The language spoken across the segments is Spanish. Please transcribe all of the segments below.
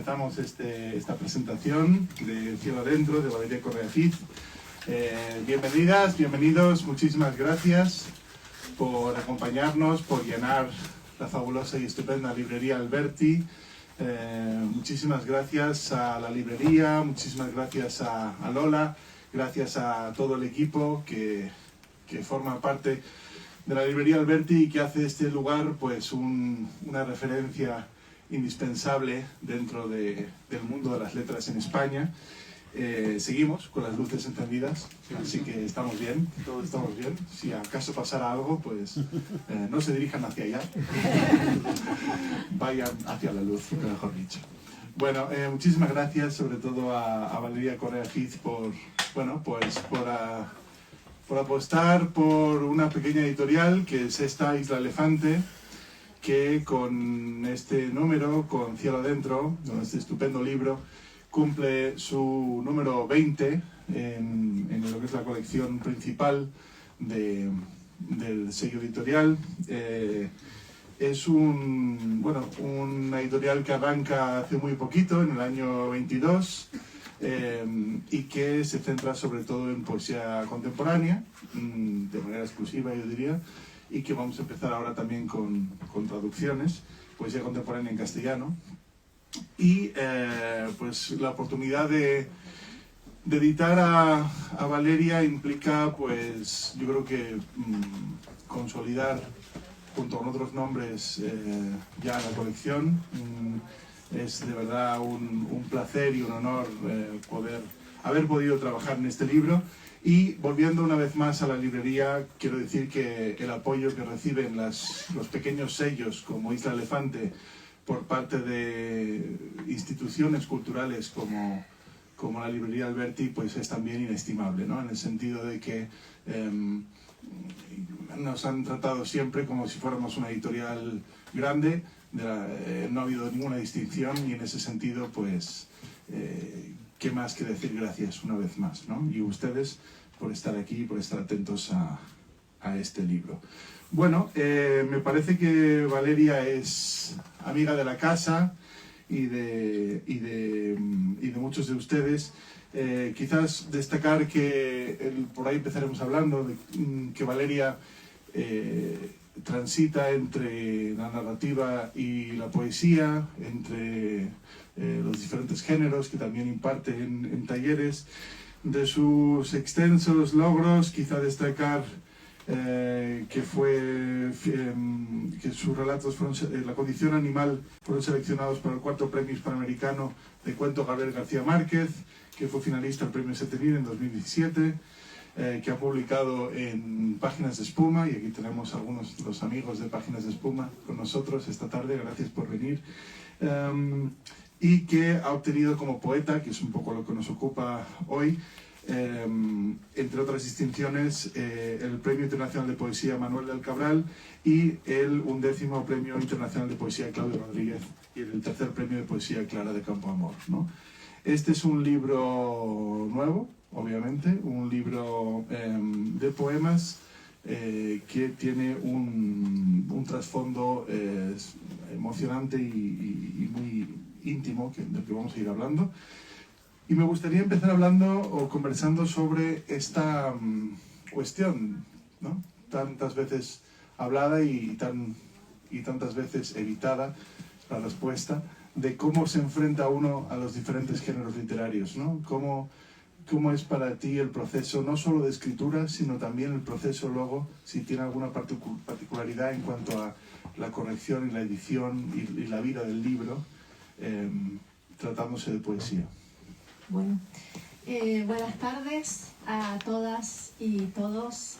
empezamos esta presentación de Cielo Adentro, de Valeria Correa Cid. Bienvenidas, bienvenidos, muchísimas gracias por acompañarnos, por llenar la fabulosa y estupenda librería Alberti. Muchísimas gracias a la librería, muchísimas gracias a Lola, gracias a todo el equipo que forma parte de la librería Alberti y que hace de este lugar pues una referencia indispensable dentro del mundo de las letras en España. Seguimos con las luces encendidas, así que estamos bien, todos estamos bien. Si acaso pasara algo, pues no se dirijan hacia allá, vayan hacia la luz, mejor dicho. Bueno, muchísimas gracias sobre todo a Valeria Correa Cid por apostar por una pequeña editorial que es esta Isla Elefante, que con este número, con Cielo Adentro, con este estupendo libro, cumple su número 20 en lo que es la colección principal del sello editorial. Es una editorial que arranca hace muy poquito, en el año 22, y que se centra sobre todo en poesía contemporánea, de manera exclusiva yo diría, y que vamos a empezar ahora también con traducciones, poesía contemporánea en castellano. Y pues la oportunidad de editar a Valeria implica, pues yo creo que consolidar junto con otros nombres ya la colección. Es de verdad un placer y un honor haber podido trabajar en este libro. Y volviendo una vez más a la librería, quiero decir que el apoyo que reciben los pequeños sellos como Isla Elefante por parte de instituciones culturales como la librería Alberti, pues es también inestimable, ¿no? En el sentido de que nos han tratado siempre como si fuéramos una editorial grande, no ha habido ninguna distinción y en ese sentido, pues, qué más que decir gracias una vez más, ¿no? Y ustedes por estar aquí, por estar atentos a este libro. Bueno, me parece que Valeria es amiga de la casa y de muchos de ustedes. Quizás destacar que por ahí empezaremos hablando de que Valeria transita entre la narrativa y la poesía, entre los diferentes géneros que también imparte en talleres. De sus extensos logros, quizá destacar que sus relatos La condición animal fueron seleccionados para el 4º Premio Hispanoamericano de Cuento Gabriel García Márquez, que fue finalista del Premio Setenil en 2017, que ha publicado en Páginas de Espuma, y aquí tenemos algunos de los amigos de Páginas de Espuma con nosotros esta tarde, gracias por venir, y que ha obtenido como poeta, que es un poco lo que nos ocupa hoy, entre otras distinciones, el Premio Internacional de Poesía Manuel del Cabral y el 11º Premio Internacional de Poesía Claudio Rodríguez y el 3er Premio de Poesía Clara de Campoamor, ¿no? Este es un libro nuevo, obviamente, un libro de poemas que tiene un trasfondo emocionante y muy íntimo del que vamos a ir hablando. Y me gustaría empezar hablando o conversando sobre esta cuestión, ¿no? Tantas veces hablada y tantas veces evitada la respuesta, de cómo se enfrenta uno a los diferentes géneros literarios, ¿no? Cómo es para ti el proceso, no solo de escritura, sino también el proceso luego, si tiene alguna particularidad en cuanto a la corrección y la edición y la vida del libro, tratándose de poesía. Bueno, buenas tardes a todas y todos.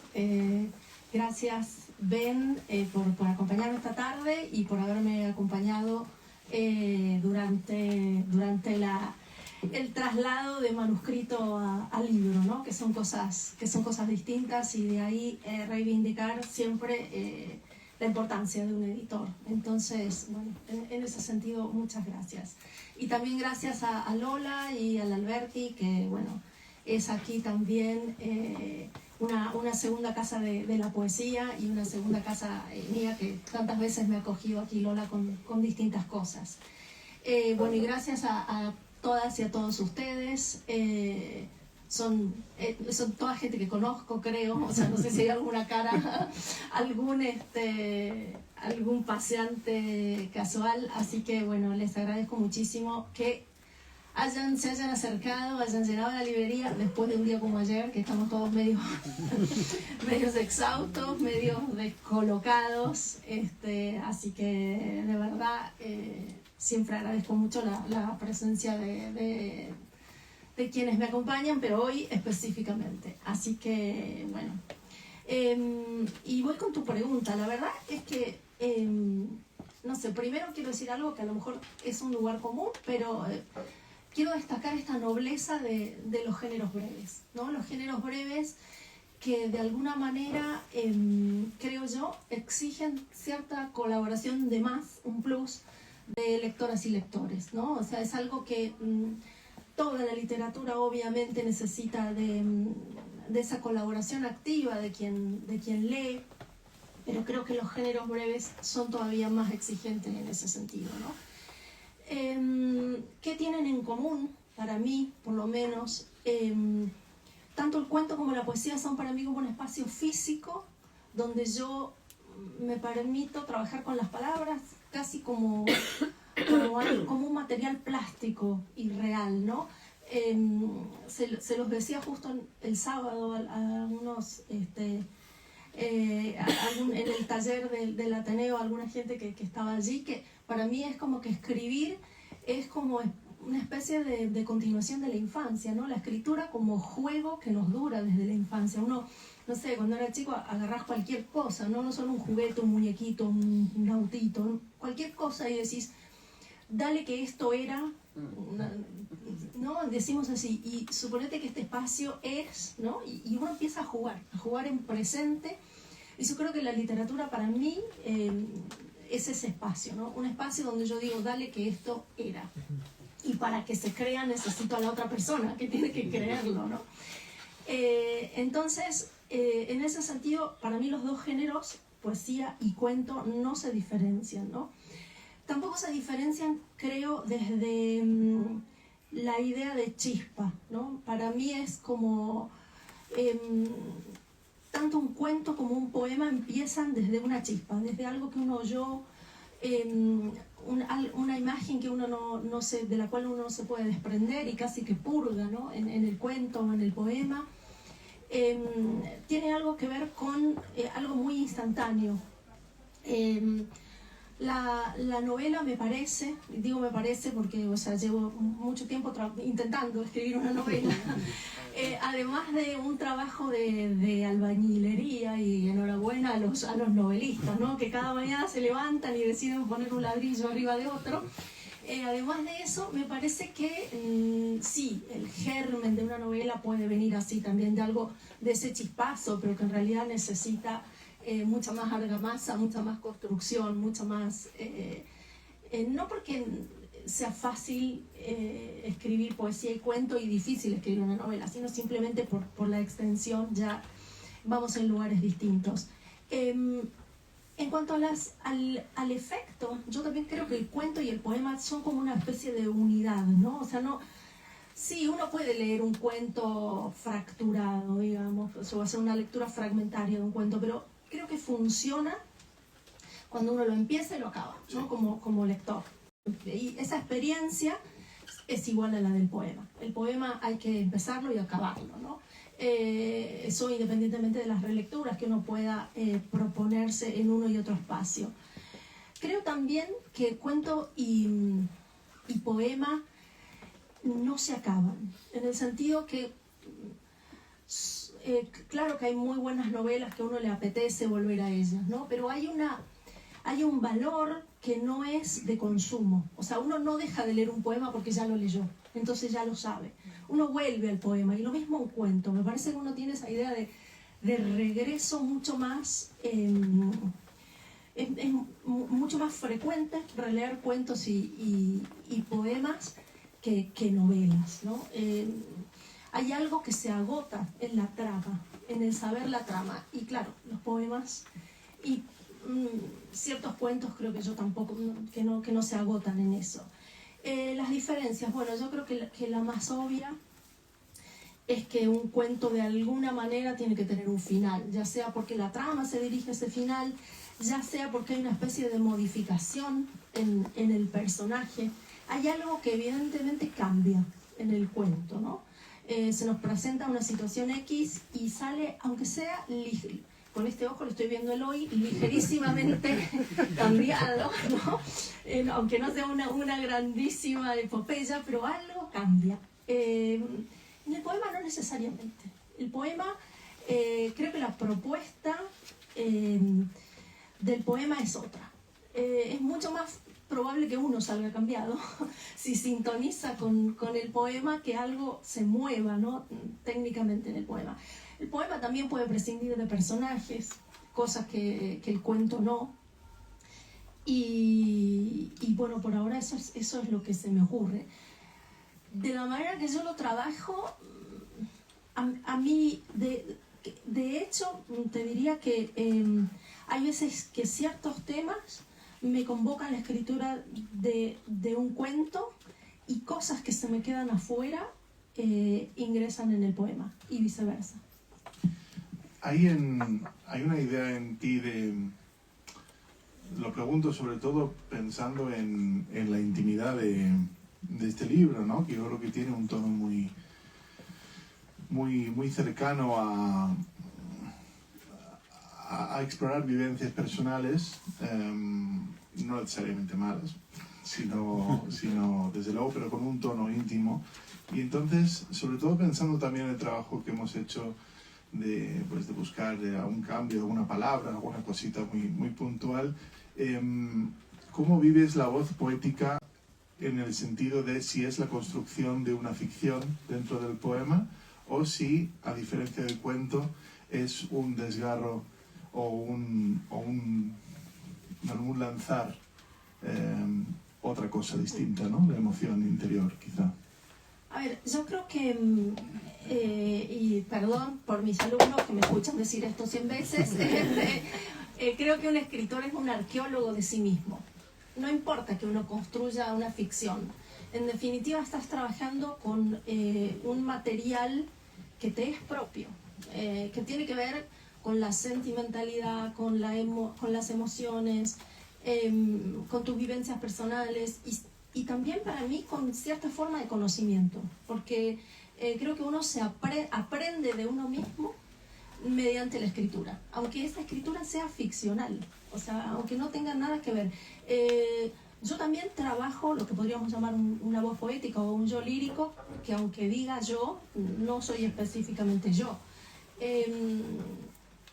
Gracias, Ben, por acompañarme esta tarde y por haberme acompañado durante el traslado de manuscrito al libro, ¿no? que son cosas distintas, y de ahí reivindicar siempre la importancia de un editor. Entonces, bueno, en ese sentido, muchas gracias. Y también gracias a Lola y al Alberti, que bueno, es aquí también una segunda casa de la poesía y una segunda casa mía, que tantas veces me ha acogido aquí Lola con distintas cosas. Bueno, y gracias a todas y a todos ustedes. Son toda gente que conozco, creo. O sea, no sé si hay alguna cara, algún paseante casual. Así que, bueno, les agradezco muchísimo que se hayan acercado, hayan llegado a la librería después de un día como ayer, que estamos todos medios exhaustos, medios descolocados. Así que, de verdad, siempre agradezco mucho la presencia de quienes me acompañan, pero hoy específicamente. Así que, bueno. Y voy con tu pregunta. La verdad es que, no sé, primero quiero decir algo que a lo mejor es un lugar común, pero quiero destacar esta nobleza de los géneros breves, ¿no? Los géneros breves que de alguna manera, creo yo, exigen cierta colaboración de más, un plus, de lectoras y lectores, ¿no? O sea, es algo que toda la literatura obviamente necesita de esa colaboración activa de quien lee, pero creo que los géneros breves son todavía más exigentes en ese sentido, ¿no? ¿Qué tienen en común? Para mí, por lo menos, tanto el cuento como la poesía son para mí como un espacio físico donde yo me permito trabajar con las palabras casi como un material plástico y real, ¿no? Se los decía justo el sábado a unos, en el taller del Ateneo, alguna gente que estaba allí, que para mí es como que escribir es como una especie de continuación de la infancia, ¿no? La escritura como juego que nos dura desde la infancia. Uno, no sé, cuando era chico agarrás cualquier cosa, ¿no? No solo un juguete, un muñequito, un autito, cualquier cosa y decís, dale que esto era, ¿no? Decimos así, y suponete que este espacio es, ¿no? Y uno empieza a jugar en presente. Y yo creo que la literatura para mí es ese espacio, ¿no? Un espacio donde yo digo, dale que esto era. Y para que se crea necesito a la otra persona que tiene que creerlo, ¿no? Entonces, en ese sentido, para mí los dos géneros, poesía y cuento, no se diferencian, ¿no? Tampoco se diferencian, creo, desde la idea de chispa, ¿no? Para mí es como tanto un cuento como un poema empiezan desde una chispa, desde algo que uno oyó, una imagen que uno no se, de la cual uno no se puede desprender y casi que purga, ¿no? En el cuento o en el poema. Tiene algo que ver con algo muy instantáneo. La novela me parece, digo me parece porque, o sea, llevo mucho tiempo intentando escribir una novela, además de un trabajo de albañilería, y enhorabuena a los novelistas, ¿no? Que cada mañana se levantan y deciden poner un ladrillo arriba de otro. Además de eso, me parece que sí, el germen de una novela puede venir así también, de algo, de ese chispazo, pero que en realidad necesita mucha más argamasa, mucha más construcción, mucha más... no porque sea fácil escribir poesía y cuento y difícil escribir una novela, sino simplemente por la extensión ya vamos en lugares distintos. En cuanto al efecto, yo también creo que el cuento y el poema son como una especie de unidad, ¿no? O sea, no... Sí, uno puede leer un cuento fracturado, digamos, o hacer una lectura fragmentaria de un cuento, pero creo que funciona cuando uno lo empieza y lo acaba, ¿no? Como lector. Y esa experiencia es igual a la del poema. El poema hay que empezarlo y acabarlo, ¿no? Eso independientemente de las relecturas que uno pueda proponerse en uno y otro espacio. Creo también que cuento y poema no se acaban, en el sentido que claro que hay muy buenas novelas que a uno le apetece volver a ellas, ¿no? Pero hay un valor que no es de consumo. O sea, uno no deja de leer un poema porque ya lo leyó, entonces ya lo sabe. Uno vuelve al poema, y lo mismo un cuento. Me parece que uno tiene esa idea de regreso mucho más... es mucho más frecuente releer cuentos y poemas que novelas, ¿no? Hay algo que se agota en la trama, en el saber la trama. Y claro, los poemas y ciertos cuentos creo que yo tampoco, que no se agotan en eso. Las diferencias, bueno, yo creo que la más obvia es que un cuento de alguna manera tiene que tener un final, ya sea porque la trama se dirige a ese final, ya sea porque hay una especie de modificación en el personaje. Hay algo que evidentemente cambia en el cuento, ¿no? Se nos presenta una situación X y sale, aunque sea con este ojo lo estoy viendo el hoy, ligerísimamente cambiado, ¿no? Aunque no sea una grandísima epopeya, pero algo cambia. En el poema no necesariamente. El poema, creo que la propuesta del poema es otra. Es mucho más probable que uno salga cambiado si sintoniza con el poema, que algo se mueva, ¿no? Técnicamente en el poema. El poema también puede prescindir de personajes, cosas que el cuento no. Y bueno, por ahora eso es lo que se me ocurre. De la manera que yo lo trabajo, a mí, de hecho, te diría que hay veces que ciertos temas me convocan la escritura de un cuento, y cosas que se me quedan afuera ingresan en el poema, y viceversa. Hay una idea en ti lo pregunto sobre todo pensando en la intimidad de este libro, ¿no? Que yo creo que tiene un tono muy cercano a explorar vivencias personales, no necesariamente malas, sino desde luego, pero con un tono íntimo. Y entonces, sobre todo pensando también en el trabajo que hemos hecho de buscar un cambio, alguna palabra, alguna cosita muy puntual, ¿cómo vives la voz poética en el sentido de si es la construcción de una ficción dentro del poema, o si, a diferencia del cuento, es un desgarro o un lanzar otra cosa distinta, ¿no? La emoción interior, quizá. A ver, yo creo que, y perdón por mis alumnos que me escuchan decir esto 100 veces, creo que un escritor es un arqueólogo de sí mismo. No importa que uno construya una ficción. En definitiva, estás trabajando con un material que te es propio, que tiene que ver con la sentimentalidad, con las emociones, con tus vivencias personales y también para mí con cierta forma de conocimiento, porque creo que uno se aprende de uno mismo mediante la escritura, aunque esa escritura sea ficcional, o sea, aunque no tenga nada que ver. Yo también trabajo lo que podríamos llamar una voz poética o un yo lírico, que aunque diga yo, no soy específicamente yo,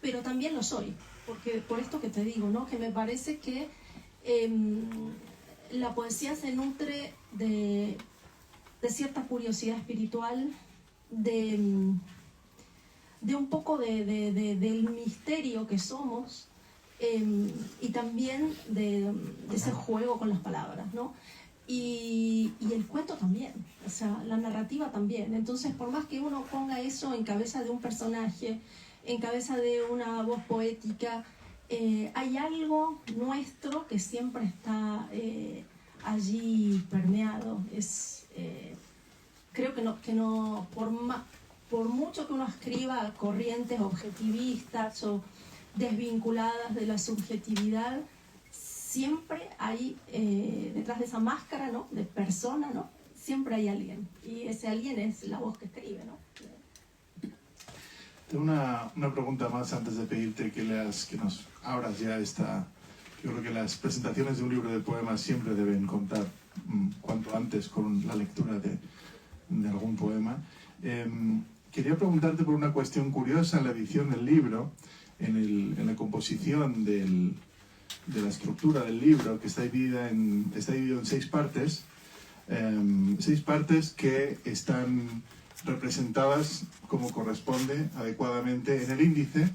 pero también lo soy, porque por esto que te digo, ¿no? Que me parece que la poesía se nutre de cierta curiosidad espiritual, de un poco del misterio que somos, y también de ese juego con las palabras, ¿no? Y el cuento también, o sea, la narrativa también. Entonces, por más que uno ponga eso en cabeza de un personaje, en cabeza de una voz poética, hay algo nuestro que siempre está allí permeado. Creo que no por mucho que uno escriba corrientes objetivistas o desvinculadas de la subjetividad, siempre hay detrás de esa máscara, ¿no?, de persona, ¿no?, siempre hay alguien, y ese alguien es la voz que escribe, ¿no? Tengo una pregunta más antes de pedirte que nos abras ya esta. Yo creo que las presentaciones de un libro de poemas siempre deben contar cuanto antes con la lectura de algún poema. Quería preguntarte por una cuestión curiosa en la edición del libro, en la composición de la estructura del libro, que está dividido en 6 partes, 6 partes que están representadas como corresponde adecuadamente en el índice,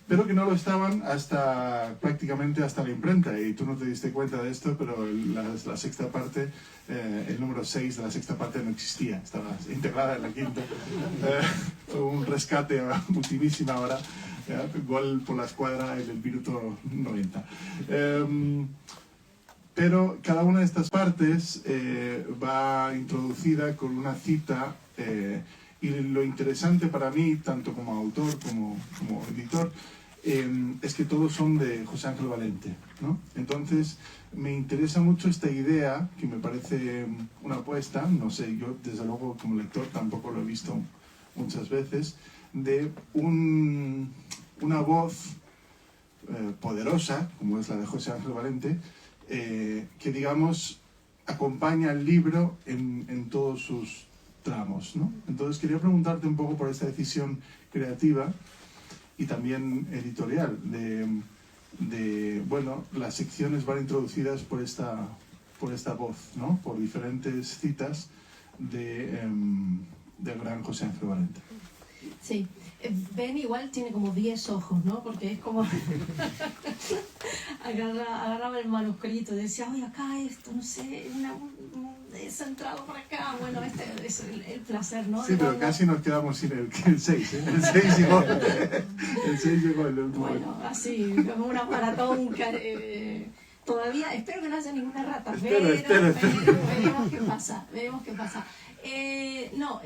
pero que no lo estaban prácticamente hasta la imprenta, y tú no te diste cuenta de esto, pero la sexta parte, el número 6 de la sexta parte no existía, estaba integrada en la quinta. Fue un rescate a ultimísima hora, gol por la escuadra en el minuto 90. pero cada una de estas partes va introducida con una cita, y lo interesante para mí, tanto como autor como editor, es que todos son de José Ángel Valente, ¿no? Entonces me interesa mucho esta idea, que me parece una apuesta, no sé, yo desde luego como lector tampoco lo he visto muchas veces, de una voz poderosa, como es la de José Ángel Valente, que digamos acompaña al libro en todos sus tramos, ¿no? Entonces quería preguntarte un poco por esta decisión creativa y también editorial bueno, las secciones van introducidas por esta voz, ¿no? Por diferentes citas del gran José Ángel Valente. Sí, Ben igual tiene como 10 ojos, ¿no? Porque es como agarraba el manuscrito y decía, oye, acá esto, no sé, es entrado por acá. Bueno, este es el placer, ¿no? Sí, pero casi nos quedamos sin el 6, ¿eh? El 6 llegó, el último. Bueno, así, como una maratón. Todavía, espero que no haya ninguna rata, veremos qué pasa,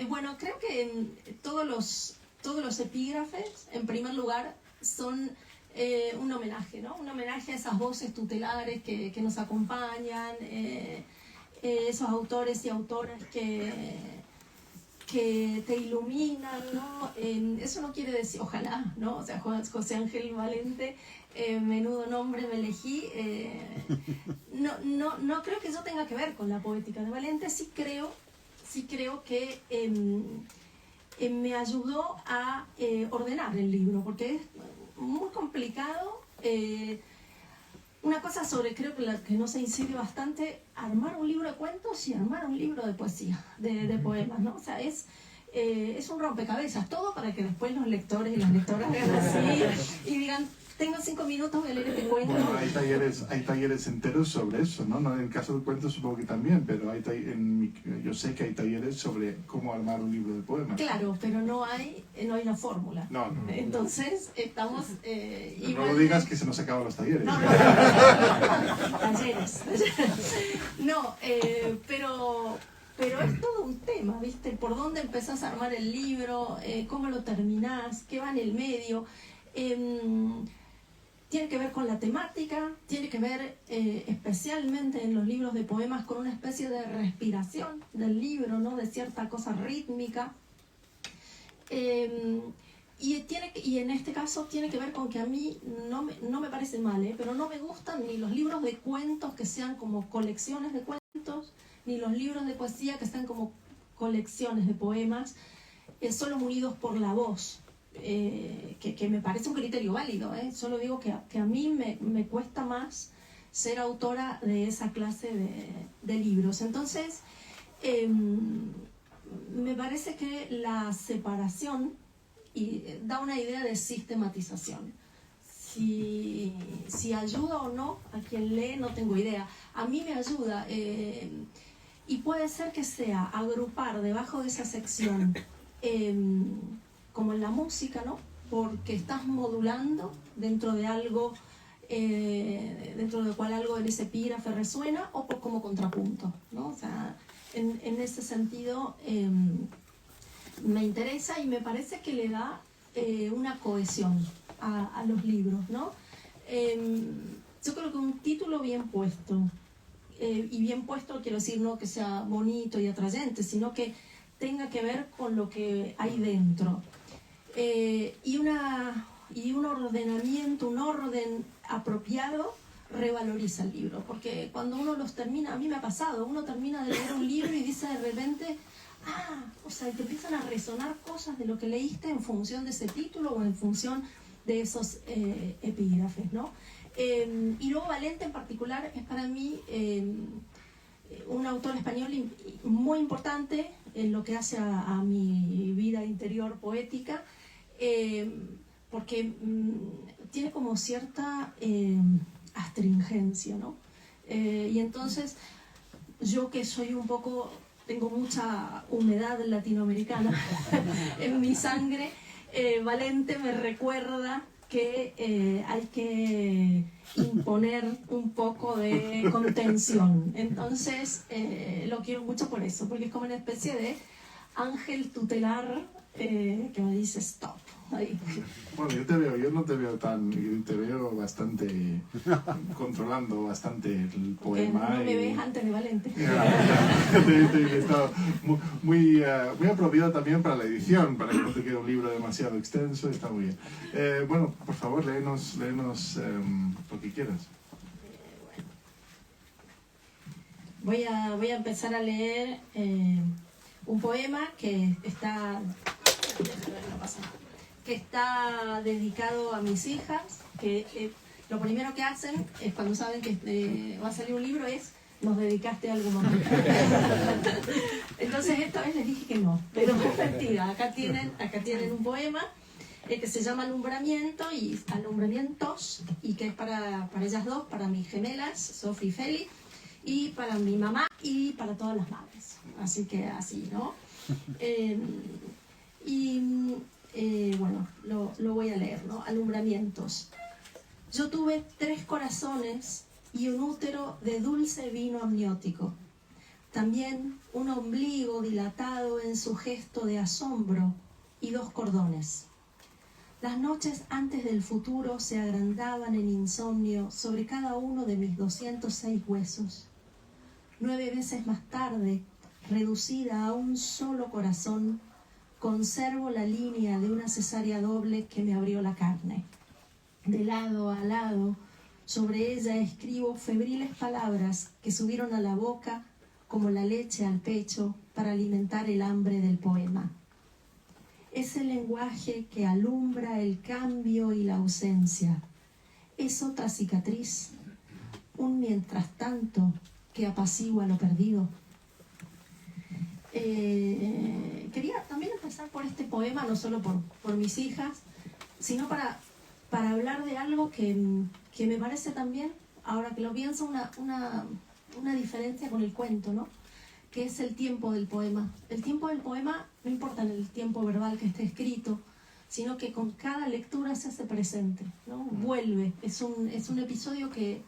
bueno, creo que todos los epígrafes, en primer lugar, son un homenaje, ¿no? Un homenaje a esas voces tutelares que nos acompañan, esos autores y autoras que te iluminan, ¿no? Eso no quiere decir, ojalá, ¿no? O sea, José Ángel Valente, menudo nombre me elegí. No creo que eso tenga que ver con la poética de Valente. Sí creo que me ayudó a ordenar el libro, porque es muy complicado. Una cosa creo que la que nos incide bastante, armar un libro de cuentos y armar un libro de poesía, de poemas, ¿no? O sea, es un rompecabezas, todo para que después los lectores y las lectoras vean así y digan, tengo 5 minutos, voy a leer este cuento. Bueno, hay talleres enteros sobre eso, ¿no? En el caso del cuento supongo que también, pero yo sé que hay talleres sobre cómo armar un libro de poemas. Claro, pero no hay una fórmula. No. Entonces, estamos... no lo digas que se nos acaban los talleres. No. Talleres. No, pero es todo un tema, ¿viste? ¿Por dónde empezás a armar el libro? ¿Cómo lo terminás? ¿Qué va en el medio? Tiene que ver con la temática, tiene que ver especialmente en los libros de poemas con una especie de respiración del libro, ¿no? De cierta cosa rítmica. Y en este caso tiene que ver con que a mí no me parece mal, pero no me gustan ni los libros de cuentos que sean como colecciones de cuentos, ni los libros de poesía que sean como colecciones de poemas, solo munidos por la voz. Que me parece un criterio válido, solo digo que a mí me cuesta más ser autora de esa clase de libros. Entonces, me parece que la separación da una idea de sistematización. Si ayuda o no a quien lee, no tengo idea. A mí me ayuda, y puede ser que sea agrupar debajo de esa sección, como en la música, ¿no? Porque estás modulando dentro de algo, dentro de cual algo en ese epígrafe resuena, o como contrapunto, ¿no? O sea, en ese sentido me interesa y me parece que le da una cohesión a los libros, ¿no? Yo creo que un título bien puesto, y bien puesto quiero decir no que sea bonito y atrayente, sino que tenga que ver con lo que hay dentro. Y un ordenamiento, un orden apropiado revaloriza el libro, porque cuando uno los termina, a mí me ha pasado, uno termina de leer un libro y dice de repente, o sea, te empiezan a resonar cosas de lo que leíste en función de ese título o en función de esos epígrafes, ¿no? Y luego Valente en particular es para mí un autor español muy importante en lo que hace a mi vida interior poética, porque tiene como cierta astringencia, ¿no? Y entonces yo que soy un poco, tengo mucha humedad latinoamericana en mi sangre, Valente me recuerda que hay que imponer un poco de contención. Entonces lo quiero mucho por eso, porque es como una especie de ángel tutelar que me dice stop. Ahí. Bueno, yo no te veo te veo bastante controlando bastante el poema. No me ves antes de Valente. Está muy apropiado también para la edición, para que no te quede un libro demasiado extenso, está muy bien. Bueno, por favor, léenos lo que quieras. Voy a empezar a leer un poema que está dedicado a mis hijas, que lo primero que hacen es cuando saben que va a salir un libro es nos dedicaste algo más. Entonces esta vez les dije que no, pero es mentira. Acá tienen un poema que se llama Alumbramientos y que es para ellas dos, para mis gemelas, Sofi y Feli, y para mi mamá y para todas las madres. Así que así, ¿no? Bueno, lo voy a leer, ¿no? Alumbramientos. Yo tuve 3 corazones y un útero de dulce vino amniótico. También un ombligo dilatado en su gesto de asombro y 2 cordones. Las noches antes del futuro se agrandaban en insomnio sobre cada uno de mis 206 huesos. 9 veces más tarde, reducida a un solo corazón, conservo la línea de una cesárea doble que me abrió la carne. De lado a lado, sobre ella escribo febriles palabras que subieron a la boca como la leche al pecho para alimentar el hambre del poema. Es el lenguaje que alumbra el cambio y la ausencia. Es otra cicatriz, un mientras tanto que apacigua lo perdido. Quería también empezar por este poema, no solo por mis hijas, sino para hablar de algo que me parece también, ahora que lo pienso, una diferencia con el cuento, ¿no? Que es el tiempo del poema. El tiempo del poema no importa en el tiempo verbal que esté escrito, sino que con cada lectura se hace presente, ¿no? Vuelve, es un episodio que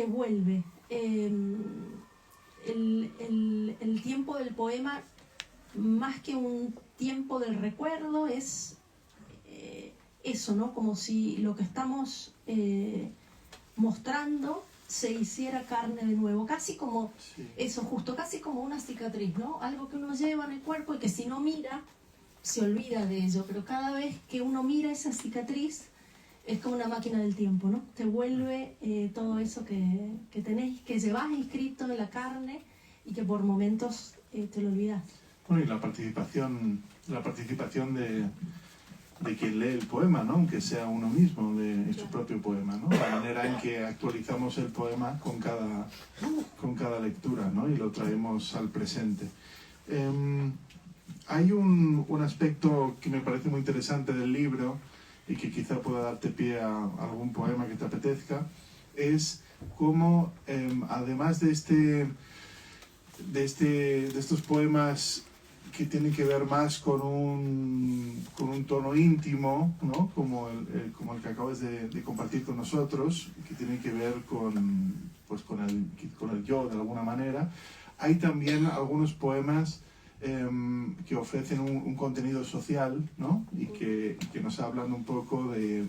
vuelve. El tiempo del poema, más que un tiempo del recuerdo, es eso, ¿no? Como si lo que estamos mostrando se hiciera carne de nuevo, casi como eso, justo, casi como una cicatriz, ¿no? Algo que uno lleva en el cuerpo y que si no mira, se olvida de ello, pero cada vez que uno mira esa cicatriz, es como una máquina del tiempo, ¿no? Te vuelve todo eso que tenés, que llevás inscrito en la carne y que por momentos te lo olvidás. Bueno, y la participación de quien lee el poema, ¿no? Aunque sea uno mismo, de su propio poema, ¿no? La manera en que actualizamos el poema con cada lectura, ¿no? Y lo traemos al presente. Hay un aspecto que me parece muy interesante del libro y que quizá pueda darte pie a algún poema que te apetezca, es cómo, además de estos poemas que tienen que ver más con un tono íntimo, ¿no? como el que acabas de compartir con nosotros, que tienen que ver con el yo de alguna manera, hay también algunos poemas que ofrecen un contenido social, ¿no? y que nos hablan un poco de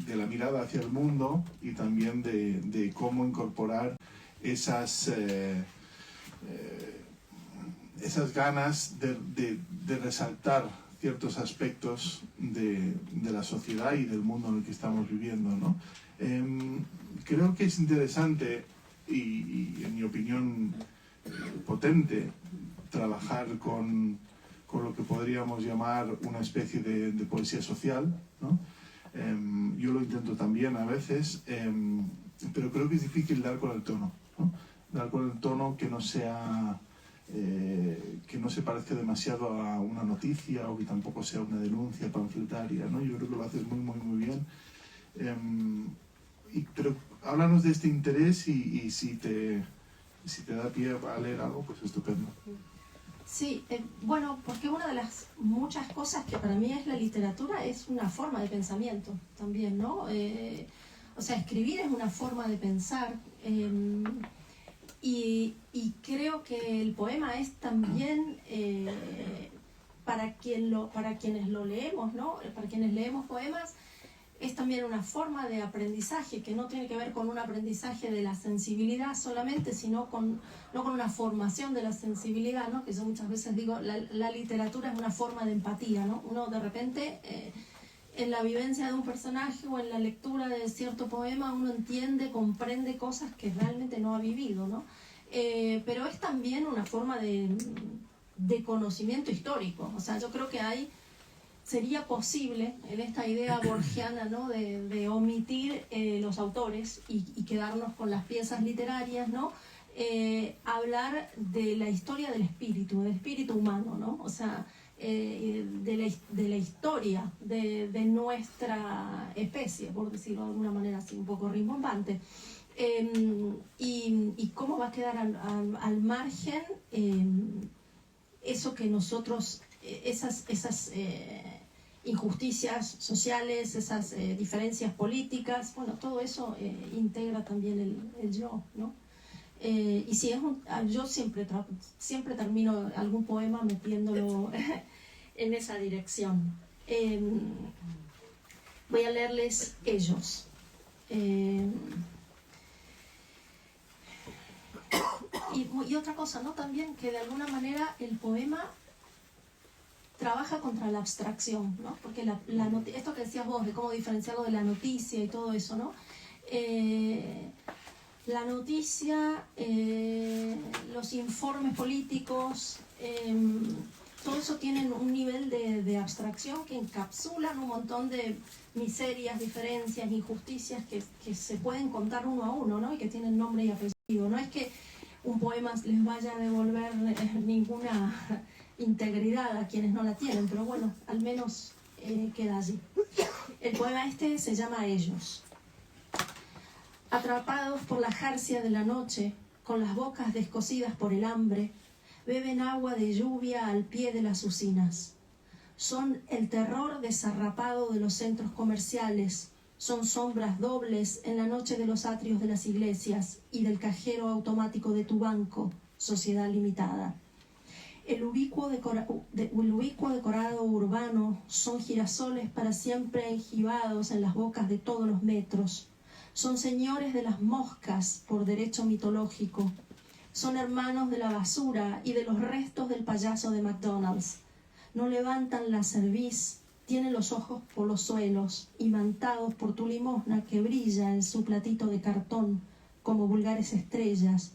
la mirada hacia el mundo y también de cómo incorporar esas ganas de resaltar ciertos aspectos de la sociedad y del mundo en el que estamos viviendo, ¿no? Creo que es interesante y en mi opinión potente trabajar con lo que podríamos llamar una especie de poesía social, ¿no? Yo lo intento también a veces, pero creo que es difícil dar con el tono, ¿no? Dar con el tono que no sea que no se parezca demasiado a una noticia o que tampoco sea una denuncia panfletaria, ¿no? Yo creo que lo haces muy, muy, muy bien. Pero háblanos de este interés y si te da pie a leer algo, pues estupendo. Sí, bueno, porque una de las muchas cosas que para mí es la literatura es una forma de pensamiento también, ¿no? O sea, escribir es una forma de pensar y creo que el poema es también para quienes lo leemos, ¿no? Para quienes leemos poemas es también una forma de aprendizaje que no tiene que ver con un aprendizaje de la sensibilidad solamente, sino no con una formación de la sensibilidad, ¿no? Que yo muchas veces digo, la literatura es una forma de empatía, ¿no? Uno de repente, en la vivencia de un personaje o en la lectura de cierto poema, uno entiende, comprende cosas que realmente no ha vivido, ¿no? Pero es también una forma de conocimiento histórico. O sea, yo creo que sería posible en esta idea borgiana, ¿no? de omitir los autores y quedarnos con las piezas literarias, ¿no? Hablar de la historia del espíritu humano, ¿no? O sea, de la historia de nuestra especie, por decirlo de alguna manera así un poco rimbombante. Y cómo va a quedar al margen eso que nosotros, esas injusticias sociales, esas diferencias políticas, bueno, todo eso integra también el yo, ¿no? Y si yo siempre termino algún poema metiéndolo en esa dirección. Voy a leerles Ellos. Y otra cosa, ¿no? También que de alguna manera el poema trabaja contra la abstracción, ¿no? Porque esto que decías vos, de cómo diferenciarlo de la noticia y todo eso, ¿no? La noticia, los informes políticos, todo eso tienen un nivel de abstracción que encapsulan un montón de miserias, diferencias, injusticias que se pueden contar uno a uno, ¿no? Y que tienen nombre y apellido. No es que un poema les vaya a devolver ninguna integridad a quienes no la tienen, pero bueno, al menos queda allí. El poema este se llama Ellos. Atrapados por la jarcia de la noche, con las bocas descosidas por el hambre, beben agua de lluvia al pie de las usinas. Son el terror desarrapado de los centros comerciales, son sombras dobles en la noche de los atrios de las iglesias y del cajero automático de tu banco, Sociedad Limitada. El ubicuo decorado urbano son girasoles para siempre enjibados en las bocas de todos los metros. Son señores de las moscas por derecho mitológico. Son hermanos de la basura y de los restos del payaso de McDonald's. No levantan la cerviz, tienen los ojos por los suelos, imantados por tu limosna que brilla en su platito de cartón como vulgares estrellas,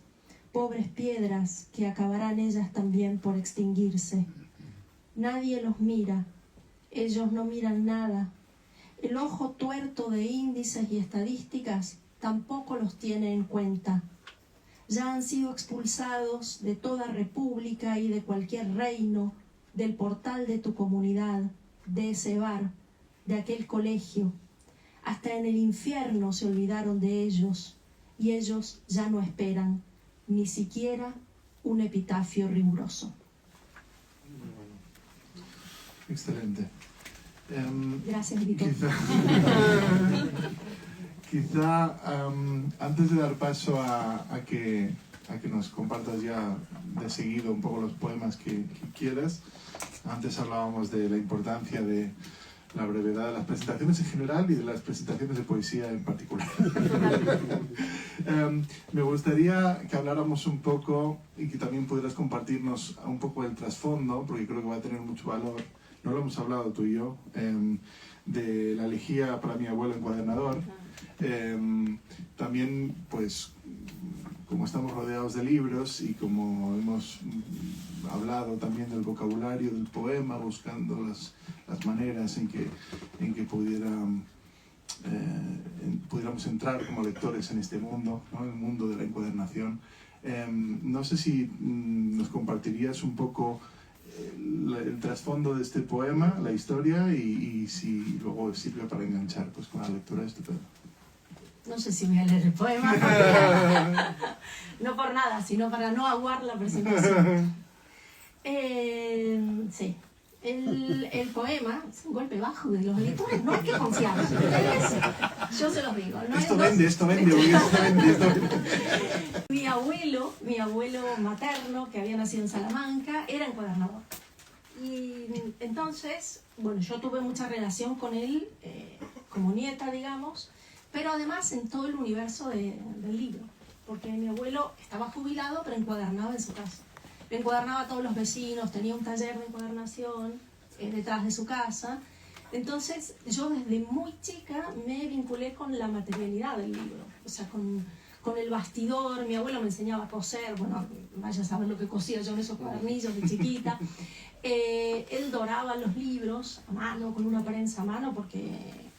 pobres piedras que acabarán ellas también por extinguirse. Nadie los mira, ellos no miran nada. El ojo tuerto de índices y estadísticas tampoco los tiene en cuenta. Ya han sido expulsados de toda república y de cualquier reino, del portal de tu comunidad, de ese bar, de aquel colegio. Hasta en el infierno se olvidaron de ellos, y ellos ya no esperan ni siquiera un epitafio riguroso. Excelente. Gracias, Víctor. Quizá antes de dar paso a que nos compartas ya de seguido un poco los poemas que quieras, antes hablábamos de la importancia de la brevedad de las presentaciones en general y de las presentaciones de poesía en particular. Me gustaría que habláramos un poco y que también pudieras compartirnos un poco el trasfondo, porque creo que va a tener mucho valor. No lo hemos hablado tú y yo, de la elegía para mi abuelo encuadernador. También, pues, como estamos rodeados de libros y como hemos hablado también del vocabulario del poema, buscando las maneras en que pudiéramos entrar como lectores en este mundo, ¿no? El mundo de la encuadernación. No sé si nos compartirías un poco el trasfondo de este poema, la historia, y si luego sirve para enganchar pues, con la lectura estupenda. No sé si voy a leer el poema, no por nada, sino para no aguar la presentación. Sí. El poema es un golpe bajo de los editores, no hay que confiar. Yo se los digo. ¿No? Esto vende. Mi abuelo materno, que había nacido en Salamanca, era encuadernador. Y entonces, bueno, yo tuve mucha relación con él, como nieta, digamos, pero además en todo el universo del libro, porque mi abuelo estaba jubilado, pero encuadernaba en su casa. Encuadernaba a todos los vecinos, tenía un taller de encuadernación detrás de su casa. Entonces, yo desde muy chica me vinculé con la materialidad del libro, o sea, con el bastidor. Mi abuelo me enseñaba a coser, bueno, vaya a saber lo que cosía yo en esos cuadernillos de chiquita. Él doraba los libros a mano, con una prensa a mano, porque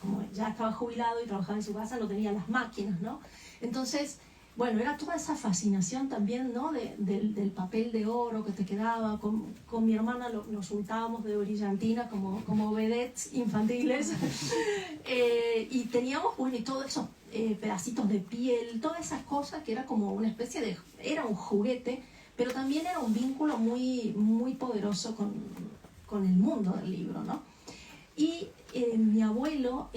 como ya estaba jubilado y trabajaba en su casa, no tenía las máquinas, ¿no? Entonces, bueno, era toda esa fascinación también, ¿no? del papel de oro que te quedaba. Con mi hermana nos untábamos de brillantina como vedettes infantiles. Y teníamos, bueno, y todos esos pedacitos de piel, todas esas cosas que era como una especie de... Era un juguete, pero también era un vínculo muy, muy poderoso con el mundo del libro, ¿no? Y mi abuelo,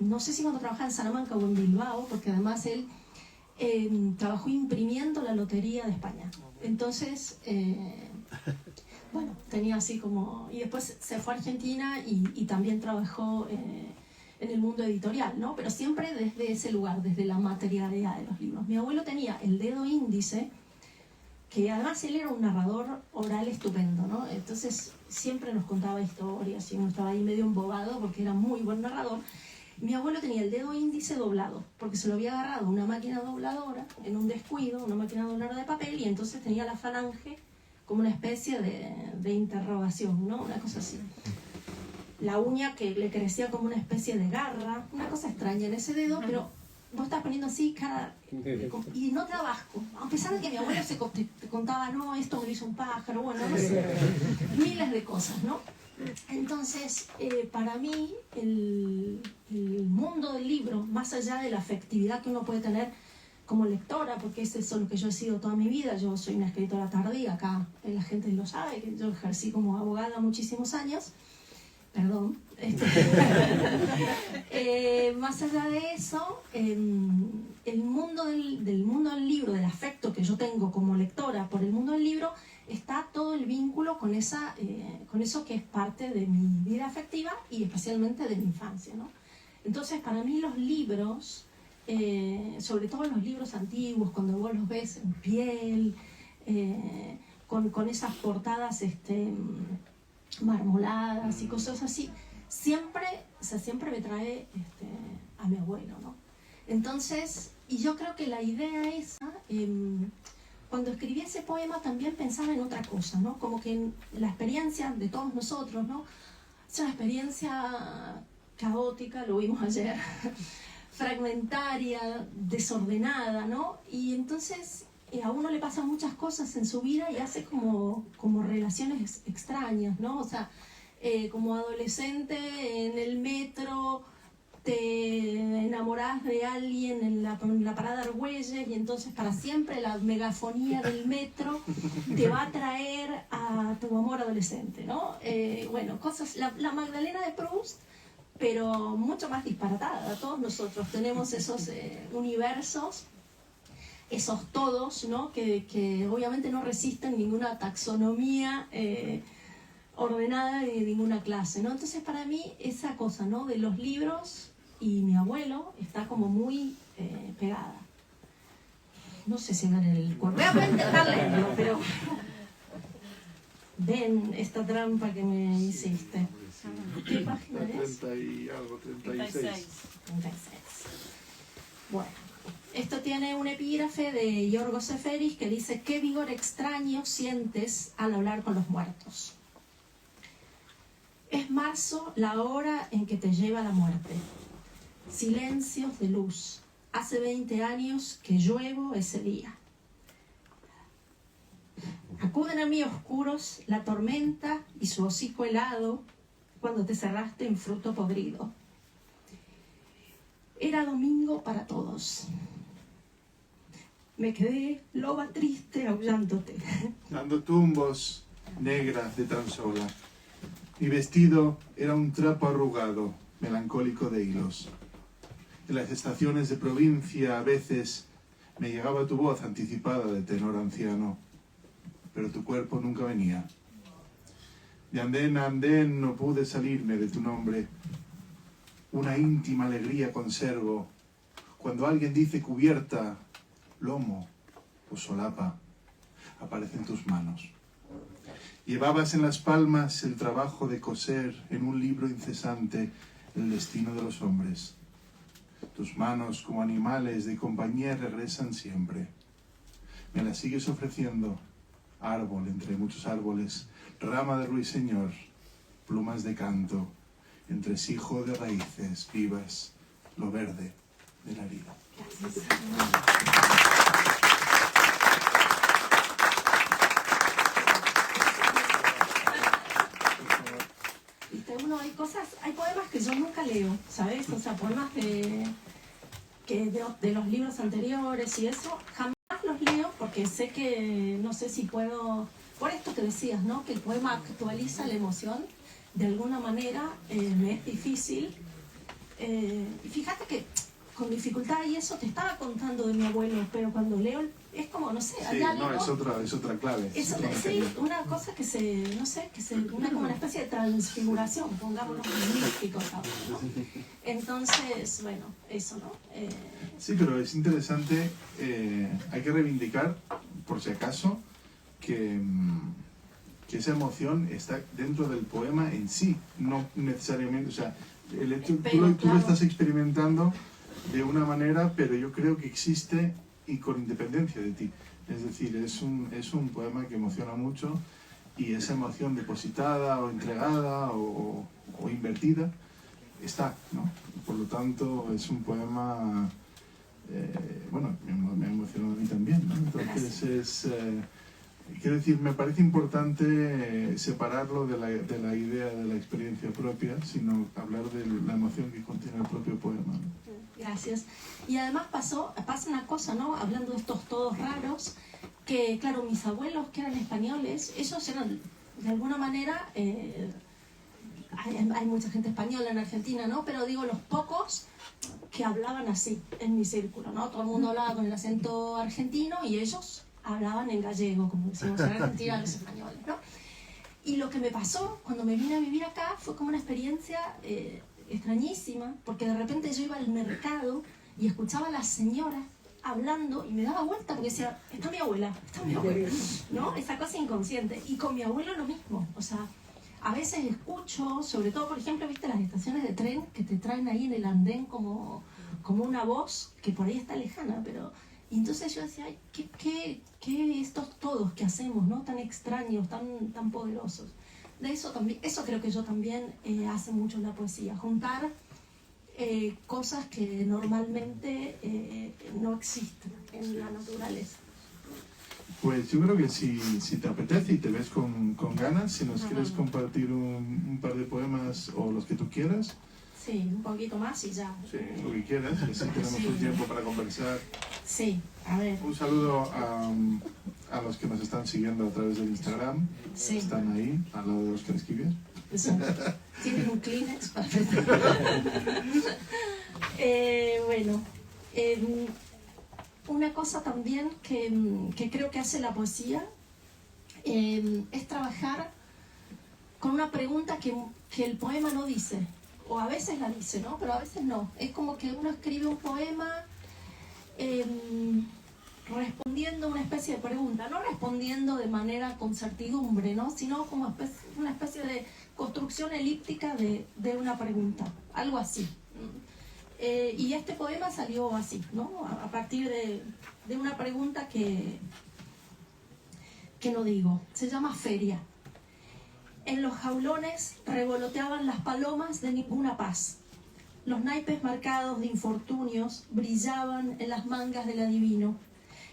no sé si cuando trabajaba en Salamanca o en Bilbao, porque además él trabajó imprimiendo la Lotería de España. Entonces, bueno, tenía así como... Y después se fue a Argentina y también trabajó en el mundo editorial, ¿no? Pero siempre desde ese lugar, desde la materialidad de los libros. Mi abuelo tenía el dedo índice, que además él era un narrador oral estupendo, ¿no? Entonces siempre nos contaba historias y uno estaba ahí medio embobado porque era muy buen narrador. Mi abuelo tenía el dedo índice doblado, porque se lo había agarrado una máquina dobladora en un descuido, una máquina dobladora de papel, y entonces tenía la falange como una especie de interrogación, ¿no? Una cosa así. La uña que le crecía como una especie de garra, una cosa extraña en ese dedo, pero vos estás poniendo así cara y no te da asco. A pesar de que mi abuelo te contaba, no, esto me lo hizo un pájaro, bueno, no sé, miles de cosas, ¿no? Entonces, para mí, el mundo del libro, más allá de la afectividad que uno puede tener como lectora, porque es eso lo que yo he sido toda mi vida, yo soy una escritora tardía, acá la gente lo sabe, que yo ejercí como abogada muchísimos años, perdón, más allá de eso, el mundo del mundo del libro, del afecto que yo tengo como lectora por el mundo del libro, está todo el vínculo con eso que es parte de mi vida afectiva y especialmente de mi infancia, ¿no? Entonces, para mí los libros, sobre todo los libros antiguos, cuando vos los ves en piel, con esas portadas marmoladas y cosas así, siempre me trae a mi abuelo, ¿no? Entonces, y yo creo que la idea esa... Cuando escribí ese poema también pensaba en otra cosa, ¿no? Como que la experiencia de todos nosotros, ¿no? Es una experiencia caótica, lo vimos ayer, fragmentaria, desordenada, ¿no? Y entonces a uno le pasan muchas cosas en su vida y hace como relaciones extrañas, ¿no? O sea, como adolescente en el metro... te enamorás de alguien en la parada Argüelles y entonces para siempre la megafonía del metro te va a traer a tu amor adolescente, ¿no? Bueno, cosas, la Magdalena de Proust, pero mucho más disparatada. Todos nosotros tenemos esos universos, esos todos, ¿no? Que obviamente no resisten ninguna taxonomía ordenada ni de ninguna clase, ¿no? Entonces para mí esa cosa, ¿no? De los libros y mi abuelo está como muy pegada. No sé si ven el cuerpo. Voy a intentar leerlo, pero ven esta trampa que me hiciste. ¿Qué página es? 30 y algo, 36. Bueno, esto tiene un epígrafe de Yorgos Seferis que dice: ¿qué vigor extraño sientes al hablar con los muertos? Es marzo la hora en que te lleva la muerte. Silencios de luz. Hace 20 años que lluevo ese día. Acuden a mí oscuros la tormenta y su hocico helado cuando te cerraste en fruto podrido. Era domingo para todos. me quedé loba triste aullándote. Dando tumbos, negra de tan sola. Mi vestido era un trapo arrugado, melancólico de hilos. En las estaciones de provincia a veces me llegaba tu voz anticipada de tenor anciano, pero tu cuerpo nunca venía. De andén a andén no pude salirme de tu nombre. Una íntima alegría conservo cuando alguien dice cubierta, lomo o solapa, aparecen tus manos. Llevabas en las palmas el trabajo de coser en un libro incesante el destino de los hombres. Tus manos, como animales de compañía, regresan siempre. Me las sigues ofreciendo, árbol entre muchos árboles, rama de ruiseñor, plumas de canto, entresijo de raíces vivas, lo verde de la vida. Hay poemas que yo nunca leo, ¿sabes? O sea, poemas de los libros anteriores y eso, jamás los leo porque sé que, no sé si puedo, por esto que decías, ¿no? Que el poema actualiza la emoción, de alguna manera me es difícil. Y fíjate que con dificultad y eso te estaba contando de mi abuelo, pero cuando leo es como, no sé, hay algo... No, es otra clave. Sí, una cosa que como una especie de transfiguración, pongámoslo místico, ¿no? Entonces, bueno, eso, ¿no? Sí, pero es interesante, hay que reivindicar, por si acaso, que esa emoción está dentro del poema en sí, no necesariamente, o sea, el hecho, tú lo estás experimentando de una manera, pero yo creo que existe y con independencia de ti. Es decir, es un poema que emociona mucho y esa emoción depositada o entregada o invertida está, ¿no? Por lo tanto, es un poema, bueno, me ha emocionado a mí también, ¿no? Entonces quiero decir, me parece importante separarlo de la idea de la experiencia propia, sino hablar de la emoción que contiene el propio poema, ¿no? Gracias. Y además pasa una cosa, ¿no? Hablando de estos todos raros, que claro, mis abuelos que eran españoles, ellos eran, de alguna manera, hay mucha gente española en Argentina, ¿no? Pero digo, los pocos que hablaban así en mi círculo, ¿no? Todo el mundo hablaba con el acento argentino y ellos hablaban en gallego, como decimos en Argentina los españoles, ¿no? Y lo que me pasó cuando me vine a vivir acá fue como una experiencia extrañísima, porque de repente yo iba al mercado y escuchaba a las señoras hablando y me daba vuelta porque decía, está mi abuela, ¿no? Esa cosa inconsciente. Y con mi abuelo lo mismo, o sea, a veces escucho, sobre todo, por ejemplo, viste las estaciones de tren que te traen ahí en el andén como una voz que por ahí está lejana, pero... Y entonces yo decía, ay, ¿qué estos todos que hacemos, ¿no? Tan extraños, tan poderosos? De eso también, eso creo que yo también hace mucho en la poesía, juntar cosas que normalmente no existen en la naturaleza. Pues yo creo que si te apetece y te ves con ganas, si nos quieres compartir un par de poemas o los que tú quieras. Sí, un poquito más y ya. Sí, lo que quieras, y así tenemos un tiempo para conversar. Sí, a ver. Un saludo a los que nos están siguiendo a través del Instagram. Sí. Están ahí, al lado de los que escribes. ¿Tienes un Kleenex para bueno, una cosa también que creo que hace la poesía es trabajar con una pregunta que el poema no dice. O a veces la dice, ¿no? Pero a veces no. Es como que uno escribe un poema respondiendo una especie de pregunta, no respondiendo de manera con certidumbre, ¿no? Sino como una especie de construcción elíptica de una pregunta, algo así. Y este poema salió así, ¿no? A partir de una pregunta que no digo. Se llama Feria. En los jaulones revoloteaban las palomas de ninguna paz. Los naipes marcados de infortunios brillaban en las mangas del adivino,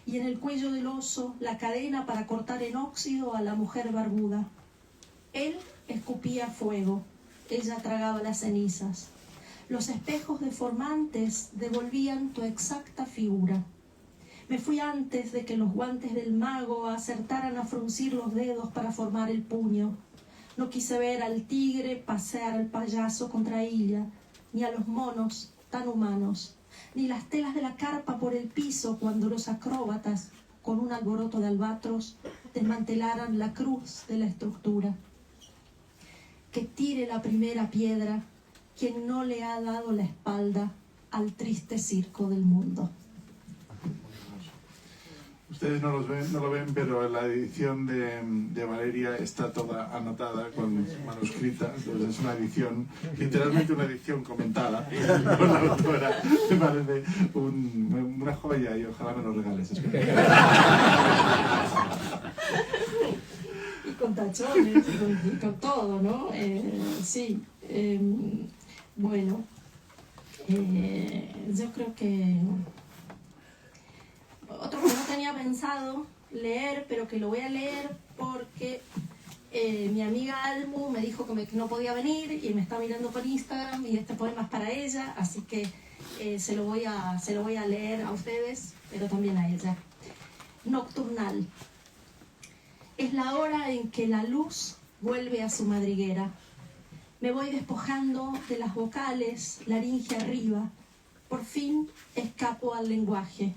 y en el cuello del oso la cadena para cortar en óxido a la mujer barbuda. Él escupía fuego, ella tragaba las cenizas. Los espejos deformantes devolvían tu exacta figura. Me fui antes de que los guantes del mago acertaran a fruncir los dedos para formar el puño. No quise ver al tigre pasear al payaso contra ella, ni a los monos tan humanos, ni las telas de la carpa por el piso cuando los acróbatas, con un alboroto de albatros, desmantelaran la cruz de la estructura. Que tire la primera piedra quien no le ha dado la espalda al triste circo del mundo. Ustedes no lo ven, pero la edición de Valeria está toda anotada, manuscrita. Entonces es una edición, literalmente una edición comentada por la autora. Me parece una joya y ojalá me lo regales. Y con tachones, y con todo, ¿no? Sí. Bueno, yo creo que otro que no tenía pensado leer, pero que lo voy a leer porque mi amiga Almu me dijo que no podía venir y me está mirando por Instagram y este poema es para ella, así que se lo voy a leer a ustedes, pero también a ella. Nocturnal. Es la hora en que la luz vuelve a su madriguera. Me voy despojando de las vocales, laringe arriba. Por fin escapo al lenguaje.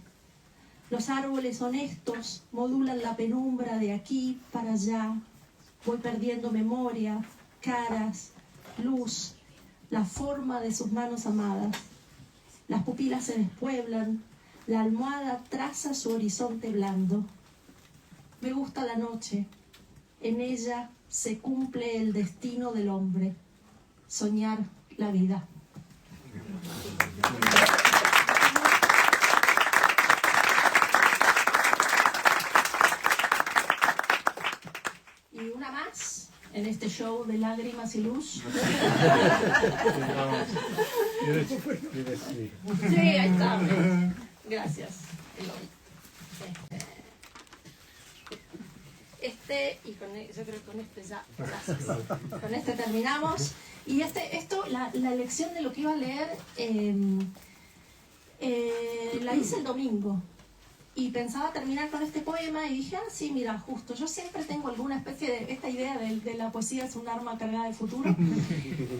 Los árboles honestos modulan la penumbra de aquí para allá. Voy perdiendo memoria, caras, luz, la forma de sus manos amadas. Las pupilas se despueblan, la almohada traza su horizonte blando. Me gusta la noche, en ella se cumple el destino del hombre, soñar la vida. Y una más en este show de lágrimas y luz. Sí, ahí está. Gracias, Eloy. Y yo creo que con este ya, gracias. Con este terminamos. Y la elección de lo que iba a leer la hice el domingo. Y pensaba terminar con este poema y dije, sí, mira, justo, yo siempre tengo alguna especie de, esta idea de la poesía es un arma cargada de futuro.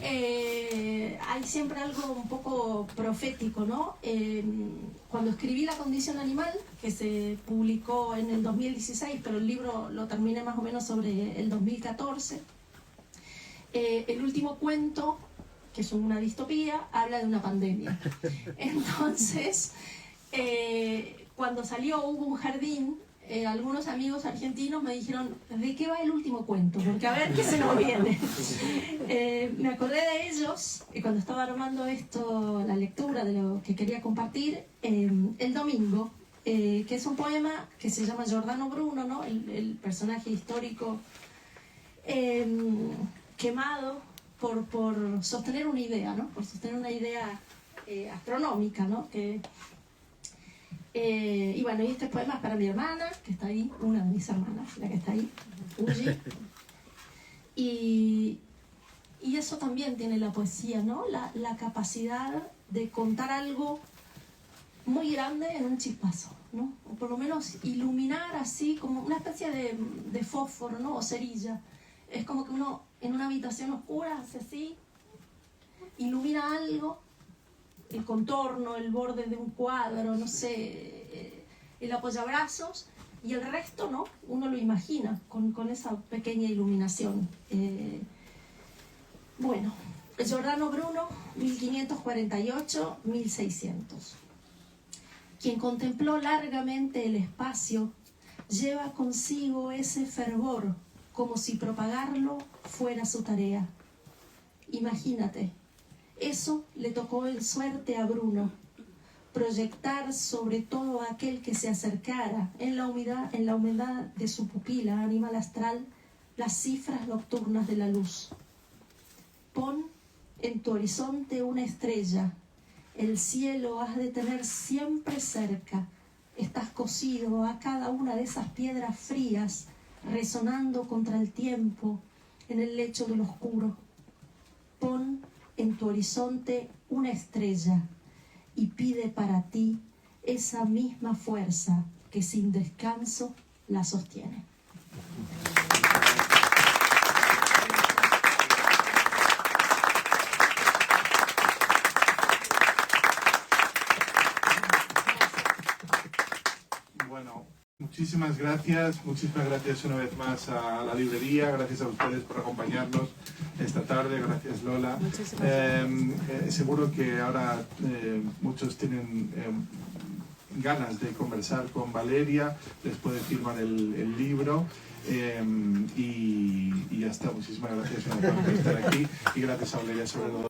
Hay siempre algo un poco profético, ¿no? Cuando escribí La condición animal, que se publicó en el 2016, pero el libro lo terminé más o menos sobre el 2014, el último cuento, que es una distopía, habla de una pandemia. Entonces, cuando salió Hubo un jardín, algunos amigos argentinos me dijeron, ¿de qué va el último cuento? Porque a ver qué se nos viene. Me acordé de ellos cuando estaba armando la lectura de lo que quería compartir el domingo, que es un poema que se llama Giordano Bruno, ¿no? El personaje histórico quemado por sostener una idea, ¿no? Por sostener una idea astronómica, ¿no? Y bueno, y este poema es para mi hermana, que está ahí, una de mis hermanas, la que está ahí, Uji. Y eso también tiene la poesía, ¿no? La capacidad de contar algo muy grande en un chispazo, ¿no? O por lo menos iluminar así como una especie de fósforo, ¿no? O cerilla. Es como que uno en una habitación oscura hace así, ilumina algo, el contorno, el borde de un cuadro, no sé, el apoyabrazos, y el resto, ¿no? Uno lo imagina con esa pequeña iluminación. Bueno, Giordano Bruno, 1548-1600. Quien contempló largamente el espacio lleva consigo ese fervor como si propagarlo fuera su tarea. Imagínate. Eso le tocó en suerte a Bruno, proyectar sobre todo aquel que se acercara en la humedad de su pupila animal astral las cifras nocturnas de la luz. Pon en tu horizonte una estrella, el cielo has de tener siempre cerca, estás cosido a cada una de esas piedras frías, resonando contra el tiempo en el lecho del oscuro. Pon en tu horizonte una estrella y pide para ti esa misma fuerza que sin descanso la sostiene. Bueno, muchísimas gracias una vez más a la librería, gracias a ustedes por acompañarnos esta tarde, gracias Lola. Seguro que ahora muchos tienen ganas de conversar con Valeria, les puede firmar el libro y ya está. Muchísimas gracias por estar aquí y gracias a Valeria sobre todo.